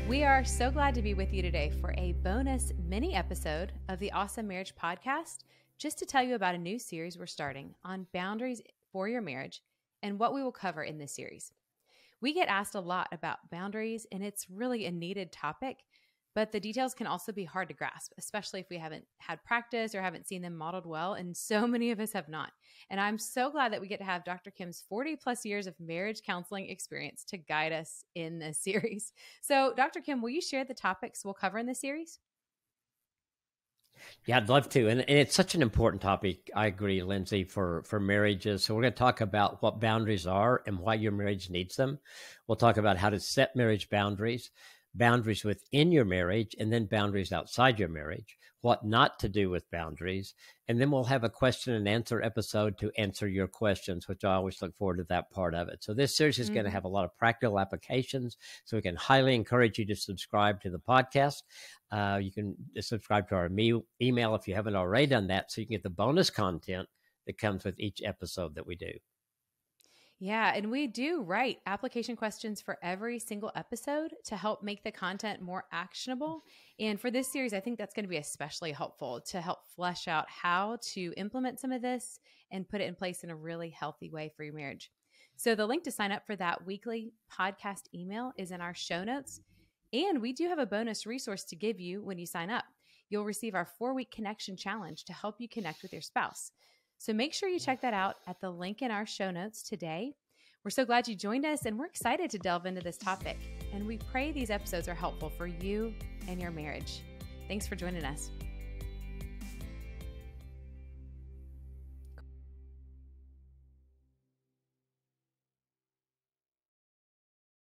We are so glad to be with you today for a bonus mini episode of the Awesome Marriage Podcast, just to tell you about a new series we're starting on boundaries for your marriage and what we will cover in this series. We get asked a lot about boundaries, and it's really a needed topic, but the details can also be hard to grasp, especially if we haven't had practice or haven't seen them modeled well, and so many of us have not. And I'm so glad that we get to have Dr. Kim's 40 plus years of marriage counseling experience to guide us in this series. So Dr. Kim, will you share the topics we'll cover in this series? Yeah, I'd love to. And it's such an important topic. I agree, Lindsay, for marriages. So we're going to talk about what boundaries are and why your marriage needs them. We'll talk about how to set marriage boundaries, boundaries within your marriage, and then boundaries outside your marriage, what not to do with boundaries. And then we'll have a question and answer episode to answer your questions, which I always look forward to that part of it. So this series is going to have a lot of practical applications. So we can highly encourage you to subscribe to the podcast. You can subscribe to our email if you haven't already done that, so you can get the bonus content that comes with each episode that we do. Yeah, and we do write application questions for every single episode to help make the content more actionable. And for this series, I think that's going to be especially helpful to help flesh out how to implement some of this and put it in place in a really healthy way for your marriage. So the link to sign up for that weekly podcast email is in our show notes. And we do have a bonus resource to give you when you sign up. You'll receive our 4-week connection challenge to help you connect with your spouse. So make sure you check that out at the link in our show notes today. We're so glad you joined us, and we're excited to delve into this topic. And we pray these episodes are helpful for you and your marriage. Thanks for joining us.